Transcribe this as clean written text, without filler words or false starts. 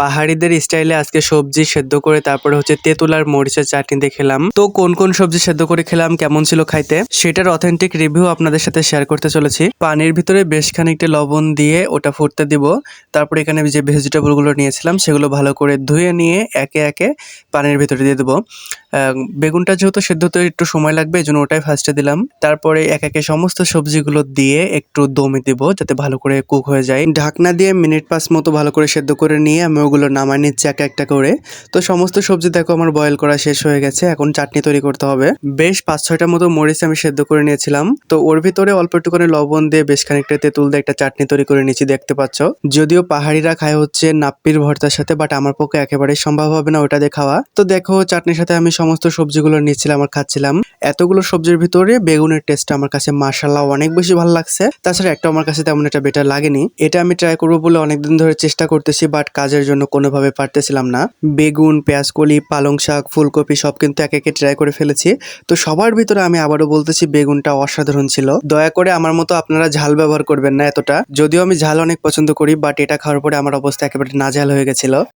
পাহাড়িদের স্টাইলে আজকে সবজি সেদ্ধ করে তারপরে হচ্ছে তেঁতুল আর মরিচের চাটনি দিয়ে খেলাম। তো কোন কোন সবজি সেদ্ধ করে খেলাম, কেমন ছিল খাইতে, সেটার অথেন্টিক রিভিউ আপনাদের সাথে শেয়ার করতে চলেছি। পানির ভিতরে বেশ খানিকটা লবণ দিয়ে ওটা ফুটতে দিব। তারপরে এখানে যে ভেজিটেবল গুলো নিয়েছিলাম সেগুলো ভালো করে ধুয়ে নিয়ে একে একে পানির ভিতরে দিয়ে দেবো। বেগুনটা যেহেতু সেদ্ধ হতে একটু সময় লাগবে, এই জন্য ওটাই ফার্স্টে দিলাম। তারপরে এক একে সমস্ত সবজিগুলো দিয়ে একটু দমে দিব যাতে ভালো করে কুক হয়ে যায়। ঢাকনা দিয়ে মিনিট 5 মতো ভালো করে সেদ্ধ করে নিয়ে আমি ওগুলো নামাই নিচ্ছি একটা একটা করে। তো সমস্ত সবজি দেখো আমার বয়েল করা শেষ হয়ে গেছে, এখন চাটনি তৈরি করতে হবে। বেশ 5-6টা মতো মরিচ আমি সেদ্ধ করে নিয়েছিলাম। তো ওর ভিতরে অল্প একটুখানি লবণ দিয়ে বেশ খানিকটা তেঁতুল দিয়ে একটা চাটনি তৈরি করে নিচ্ছি, দেখতে পাচ্ছ। যদিও পাহাড়িরা খায় হচ্ছে নাপ্পির ভর্তার সাথে, বাট আমার পক্ষে একেবারেই সম্ভব হবে না ওটা দিয়ে খাওয়া। তো দেখো চাটনির সাথে আমি সমস্ত সবজিগুলো নিচ্ছিলাম আর খাচ্ছিলাম। এতগুলো সবজির ভিতরে বেগুনের টেস্টটা আমার কাছে মাশাআল্লাহ অনেক বেশি ভালো লাগছে। তাছাড়া একটা আমার কাছে তেমন একটা বেটার লাগেনি। এটা আমি ট্রাই করবো বলে অনেকদিন ধরে চেষ্টা করতেছি, বাট কাজের জন্য কোনোভাবে পারতেছিলাম না। বেগুন, পেঁয়াজকলি, পালং শাক, ফুলকপি সব কিন্তু এক একে ট্রাই করে ফেলেছি। তো সবার ভিতরে আমি আবারও বলতেছি বেগুনটা অসাধারণ ছিল। দয়া করে আমার মতো আপনারা ঝাল ব্যবহার করবেন না এতটা। যদিও আমি ঝাল অনেক পছন্দ করি, বাট এটা খাওয়ার পরে আমার অবস্থা একেবারে নাজেহাল হয়ে গেছিল।